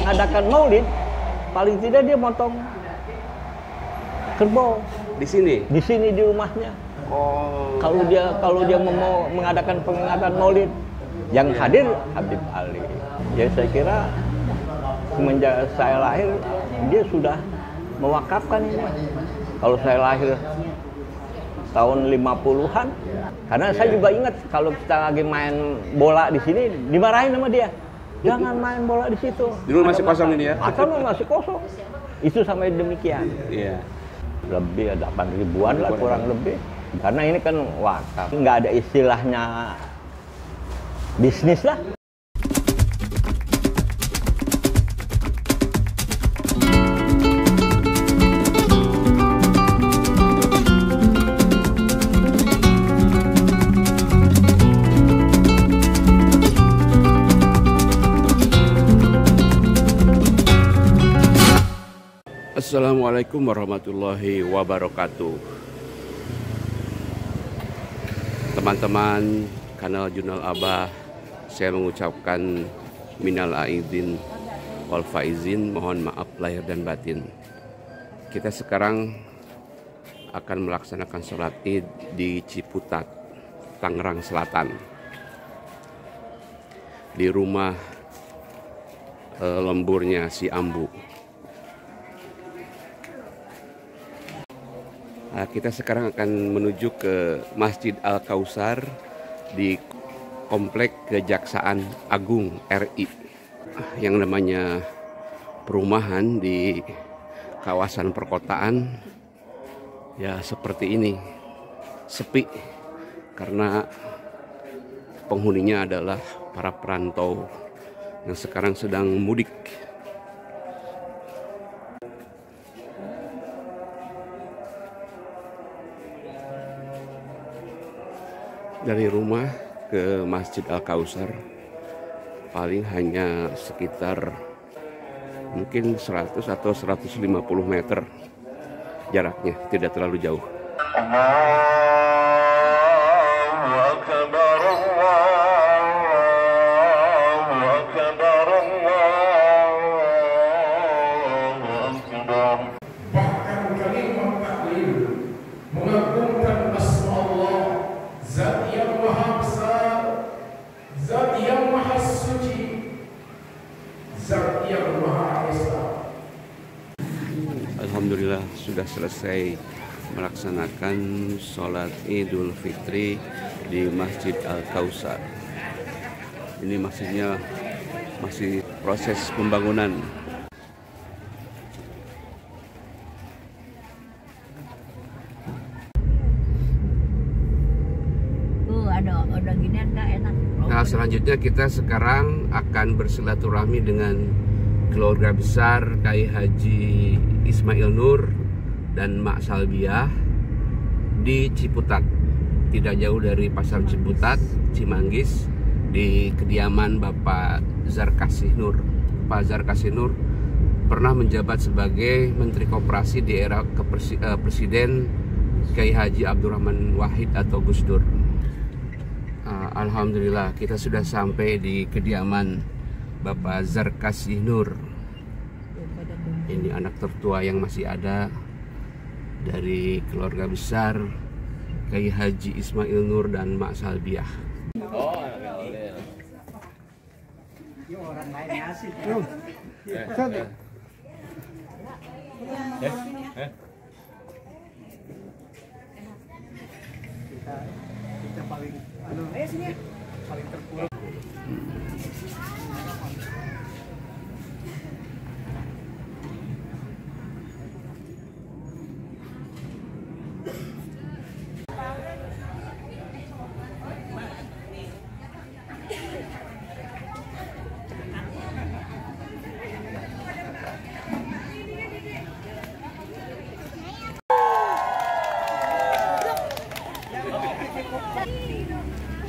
mengadakan maulid, paling tidak dia motong kerbau Di sini? di sini di rumahnya. Oh. Kalau dia mau mengadakan pengingatan maulid, yang hadir Habib Ali. Jadi saya kira semenjak saya lahir dia sudah mewakafkan ini. Kalau saya lahir tahun 50-an, karena saya juga ingat kalau kita lagi main bola di sini dimarahin sama dia. Jangan main bola di situ. Dulu masih kosong ini ya? Atau masih kosong. Itu sampai demikian. Iya. Lebih 8 ribuan lah kurang lebih. Karena ini kan wakaf, nggak ada istilahnya bisnis lah. Assalamualaikum warahmatullahi wabarakatuh. Teman-teman kanal Jurnal Abah, saya mengucapkan minal aidin wal faizin, mohon maaf lahir dan batin. Kita sekarang akan melaksanakan sholat Id di Ciputat, Tangerang Selatan, di rumah lemburnya si Ambu. Kita sekarang akan menuju ke Masjid Al-Kausar di Komplek Kejaksaan Agung RI. Yang namanya perumahan di kawasan perkotaan ya seperti ini, sepi karena penghuninya adalah para perantau yang sekarang sedang mudik. Dari rumah ke Masjid Al-Kausar paling hanya sekitar mungkin 100 atau 150 meter jaraknya, tidak terlalu jauh. Alhamdulillah sudah selesai melaksanakan sholat Idul Fitri di Masjid Al-Kausar. Ini masjidnya masih proses pembangunan. Ada ginian Kak, enak. Nah, selanjutnya kita sekarang akan bersilaturahmi dengan keluarga besar Kiai Haji Ismail Nur dan Mak Salbiah di Ciputat, tidak jauh dari Pasar Ciputat, Cimanggis, di kediaman Bapak Zarkasih Nur. Pak Zarkasih Nur pernah menjabat sebagai Menteri Koperasi di era Presiden Kiai Haji Abdurrahman Wahid atau Gus Dur. Alhamdulillah kita sudah sampai di kediaman Bapak Zarkasih Nur. Ini anak tertua yang masih ada dari keluarga besar Kiai Haji Ismail Nur dan Mak Salbiah. Kita paling terpuruk.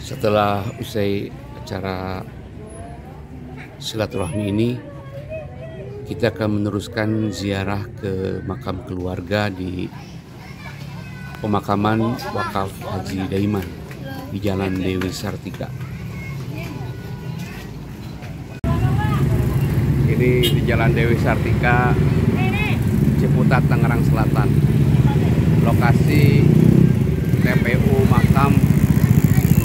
Setelah usai acara silaturahmi ini, kita akan meneruskan ziarah ke makam keluarga di pemakaman wakaf Haji Daiman di Jalan Dewi Sartika. Ini di Jalan Dewi Sartika, Ciputat, Tangerang Selatan. Lokasi TPU Makam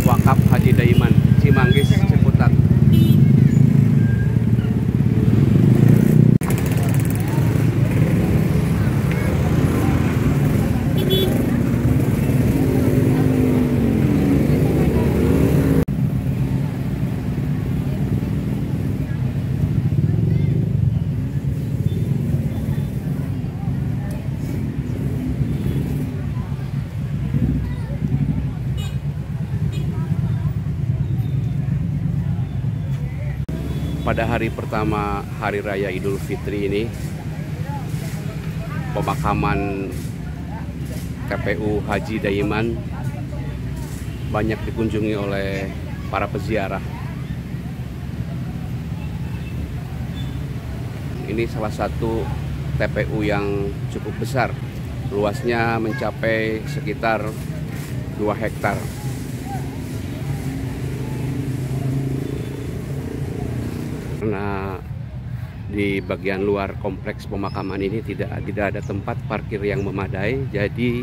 Wakaf Haji Daiman, Cimanggis, Ciputat. Pada hari pertama Hari Raya Idul Fitri ini, pemakaman TPU Haji Daiman banyak dikunjungi oleh para peziarah. Ini salah satu TPU yang cukup besar, luasnya mencapai sekitar 2 hektar. Karena di bagian luar kompleks pemakaman ini tidak ada tempat parkir yang memadai, jadi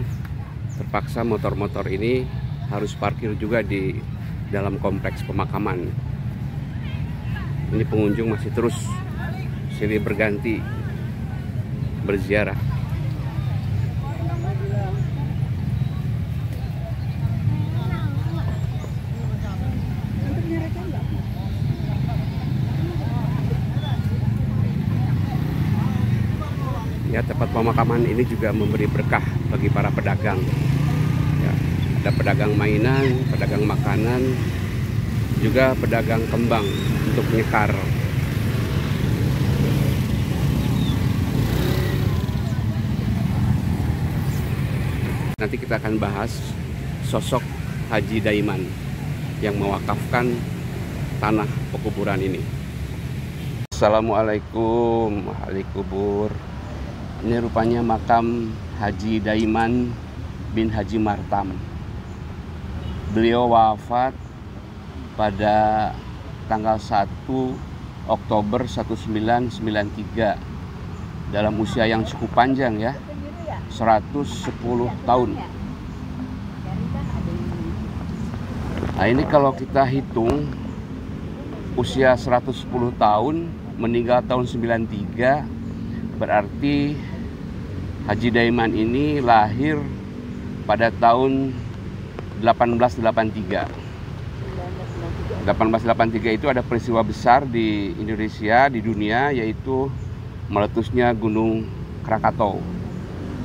terpaksa motor-motor ini harus parkir juga di dalam kompleks pemakaman. Ini pengunjung masih terus silih berganti berziarah. Ya, tempat pemakaman ini juga memberi berkah bagi para pedagang. Ya, ada pedagang mainan, pedagang makanan, juga pedagang kembang untuk nyekar. Nanti kita akan bahas sosok Haji Daiman yang mewakafkan tanah pekuburan ini. Assalamualaikum ahli kubur. Ini rupanya makam Haji Daiman bin Haji Martam. Beliau wafat pada tanggal 1 Oktober 1993 dalam usia yang cukup panjang ya, 110 tahun. Nah, ini kalau kita hitung usia 110 tahun, meninggal tahun 93, berarti Haji Daiman ini lahir pada tahun 1883. 1883 itu ada peristiwa besar di Indonesia, di dunia, yaitu meletusnya Gunung Krakatau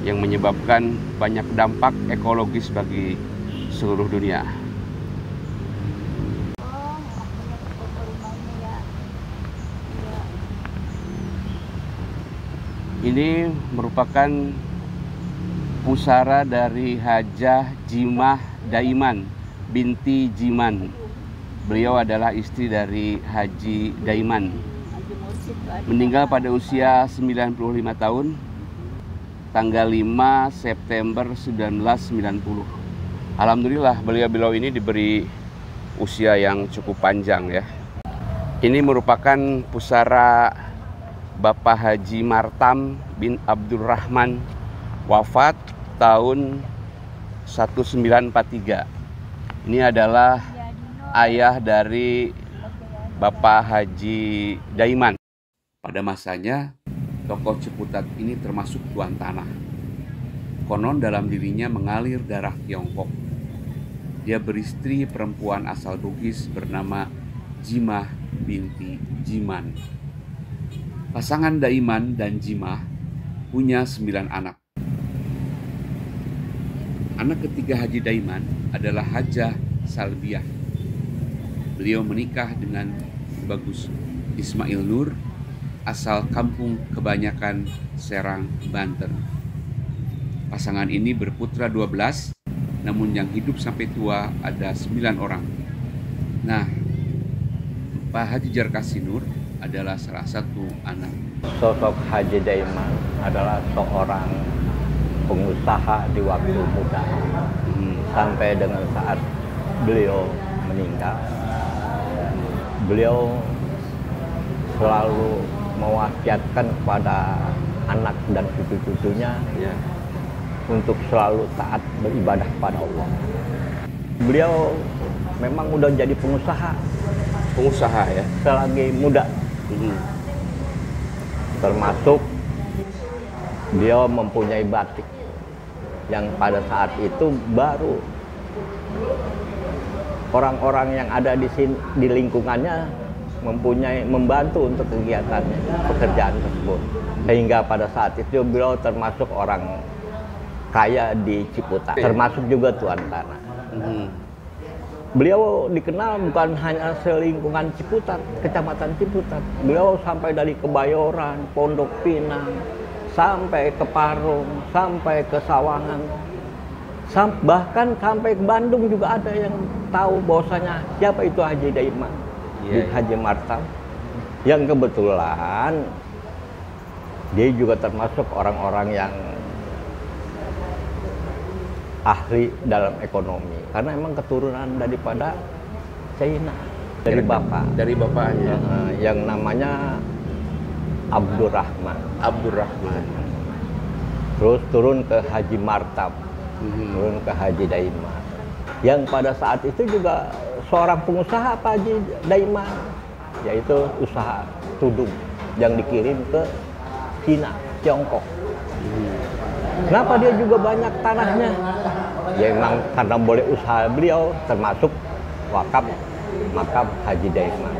yang menyebabkan banyak dampak ekologis bagi seluruh dunia. Ini merupakan pusara dari Hajah Jimah Daiman binti Jiman. Beliau adalah istri dari Haji Daiman. Meninggal pada usia 95 tahun, tanggal 5 September 1990. Alhamdulillah beliau ini diberi usia yang cukup panjang ya. Ini merupakan pusara Bapak Haji Martam bin Abdurrahman, wafat tahun 1943. Ini adalah ayah dari Bapak Haji Daiman. Pada masanya, tokoh Ciputat ini termasuk tuan tanah. Konon dalam dirinya mengalir darah Tiongkok. Dia beristri perempuan asal Bugis bernama Jimah binti Jiman. Pasangan Daiman dan Jimah punya 9 anak. Anak ketiga Haji Daiman adalah Hajah Salbiah. Beliau menikah dengan Bagus Ismail Nur, asal kampung Kebanyakan, Serang, Banten. Pasangan ini berputra 12, namun yang hidup sampai tua ada 9 orang. Nah, Pak Haji Jarkasi Nur adalah salah satu anak. Sosok Haji Daiman adalah seorang pengusaha di waktu muda. Sampai dengan saat beliau meninggal, beliau selalu mewasiatkan kepada anak dan cucu-cucunya Ya. untuk selalu taat beribadah kepada Allah. Beliau memang udah jadi pengusaha Ya. selagi muda, termasuk beliau mempunyai batik yang pada saat itu baru orang-orang yang ada di sini, di lingkungannya membantu untuk kegiatannya, pekerjaan tersebut. Sehingga pada saat itu beliau termasuk orang kaya di Ciputat, termasuk juga tuan tanah. Beliau dikenal bukan hanya selingkungan Ciputat, kecamatan Ciputat. Beliau sampai dari Kebayoran, Pondok Pinang, sampai ke Parung, sampai ke Sawangan, bahkan sampai ke Bandung juga ada yang tahu bahwasanya siapa itu Haji Daiman, Haji Martam. Yang kebetulan dia juga termasuk orang-orang yang ahli dalam ekonomi, karena emang keturunan daripada China, dari bapaknya yang namanya Abdurrahman. Terus turun ke Haji Martam, turun ke Haji Daiman, yang pada saat itu juga seorang pengusaha Pak Haji Daiman, yaitu usaha tudung yang dikirim ke Cina, Tiongkok. Kenapa dia juga banyak tanahnya? Ya memang karena boleh usaha beliau, termasuk wakaf makam Haji Daiman.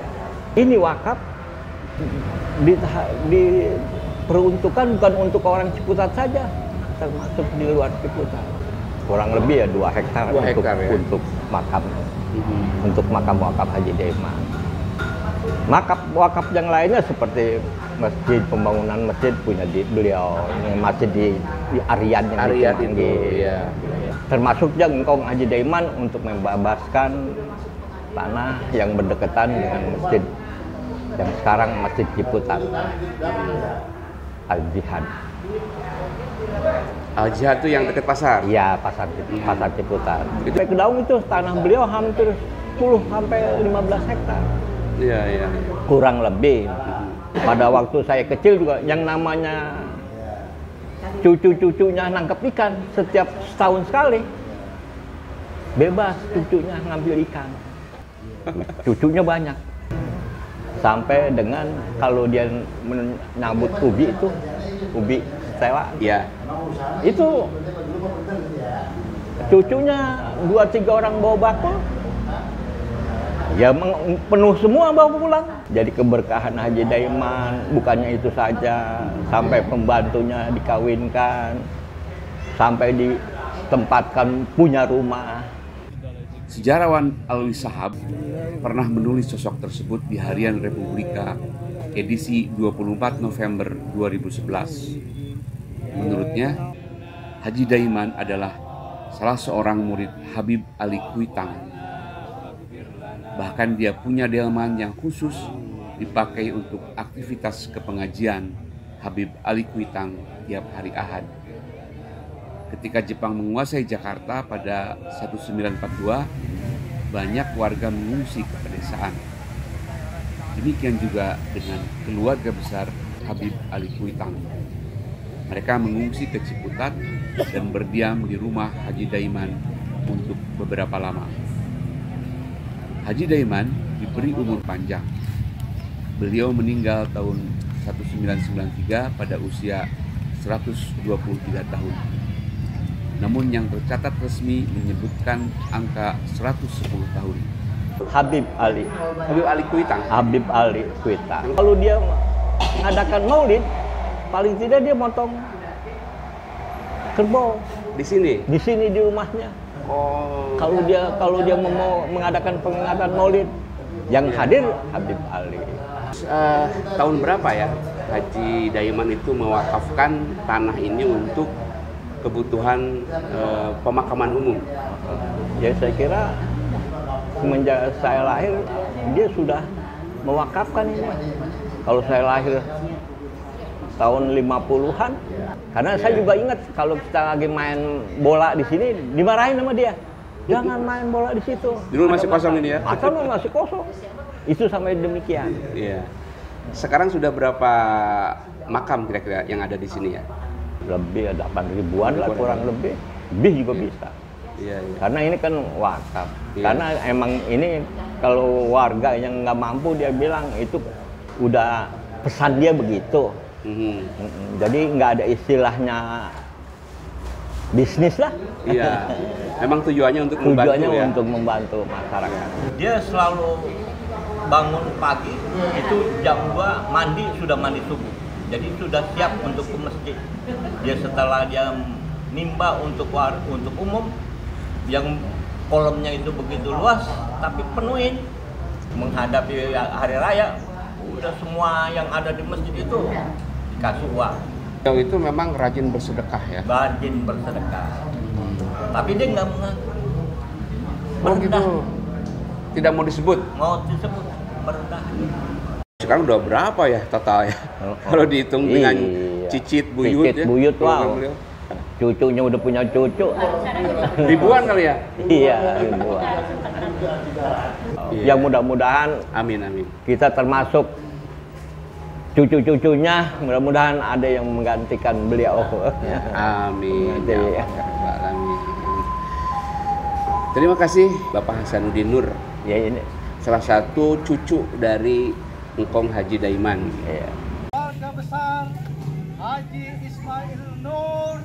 Ini wakaf diperuntukkan bukan untuk orang Ciputat saja, termasuk di luar Ciputat. Kurang lebih ya 2 hektar untuk makam, untuk makam wakaf Haji Daiman. Wakaf yang lainnya seperti masjid, pembangunan masjid punya beliau, masjid di Arian yang tinggi. Ya. Termasuk Engkong Haji Daiman untuk membebaskan tanah yang berdekatan dengan masjid yang sekarang Masjid Ciputat, Al-Jihad. Al-Jihad itu yang dekat pasar? Iya, pasar Ciputat. Sampai ke Daung itu tanah beliau hampir 10 sampai 15 hektar. Iya. Kurang lebih. Pada waktu saya kecil juga yang namanya cucu-cucunya nangkep ikan setiap setahun sekali. Bebas cucunya ngambil ikan. Cucunya banyak. Sampai dengan kalau dia menyambut ubi itu, ubi sewa. Iya. Itu cucunya 2-3 orang bawa bakul. Ya penuh semua bawa pulang. Jadi keberkahan Haji Daiman bukannya itu saja, sampai pembantunya dikawinkan, sampai ditempatkan punya rumah. Sejarawan Alwi Shahab pernah menulis sosok tersebut di Harian Republika edisi 24 November 2011. Menurutnya, Haji Daiman adalah salah seorang murid Habib Ali Kuitang. Bahkan dia punya delman yang khusus dipakai untuk aktivitas kepengajian Habib Ali Kuitang tiap hari Ahad. Ketika Jepang menguasai Jakarta pada 1942, banyak warga mengungsi ke pedesaan. Demikian juga dengan keluarga besar Habib Ali Kuitang. Mereka mengungsi ke Ciputat dan berdiam di rumah Haji Daiman untuk beberapa lama. Haji Daiman diberi umur panjang. Beliau meninggal tahun 1993 pada usia 123 tahun. Namun yang tercatat resmi menyebutkan angka 110 tahun. Habib Ali Kuitang. Habib Ali Kuitang. Kalau dia mengadakan maulid, paling tidak dia motong kerbau Di sini di rumahnya. Oh. Kalau dia mau mengadakan pengingatan maulid, yang hadir Habib Ali. Tahun berapa ya Haji Daiman itu mewakafkan tanah ini untuk kebutuhan pemakaman umum? Ya saya kira semenjak saya lahir dia sudah mewakafkan ini. Kalau saya lahir tahun 50-an, karena saya juga ingat kalau kita lagi main bola di sini dimarahin sama dia. Jangan main bola di situ. Dulu masih kosong ini ya? Masih kosong. Itu sampai demikian. Iya. Sekarang sudah berapa makam kira-kira yang ada di sini ya? Lebih 8.000-an lah kurang lebih. Lebih juga bisa. Iya, iya. Karena ini kan wakaf. Iya. Karena emang ini kalau warga yang nggak mampu dia bilang itu udah pesan dia begitu. Jadi nggak ada istilahnya bisnis lah. Iya. Memang tujuannya untuk membantu Tujuannya ya. untuk membantu masyarakat. Dia selalu bangun pagi itu jam 2 mandi sudah mandi subuh. Jadi sudah siap untuk ke masjid. Dia setelah dia nimba untuk umum yang kolamnya itu begitu luas tapi penuhin menghadapi hari raya udah semua yang ada di masjid itu dikasih uang. Beliau itu memang rajin bersedekah ya. Rajin bersedekah. Tapi dia nggak mengaku. Oh gitu. Tidak mau disebut. Mau disebut merendah. Sekarang udah berapa ya total ya? Kalau dihitung dengan Iya. cicit buyut Cicit ya. buyut, program wow. beliau. Cucunya udah punya cucu. Ribuan kali ya? Iya, ribuan. Iya. Yang mudah-mudahan Amin amin. kita termasuk cucu-cucunya, mudah-mudahan ada yang menggantikan beliau. Amin. Nanti. Ya Allah, ya Rabbal Alamin. Terima kasih Bapak Hasanuddin Nur, Ya ini. salah satu cucu dari Engkong Haji Daiman. Iya. Keluarga besar Haji Ismail Nur.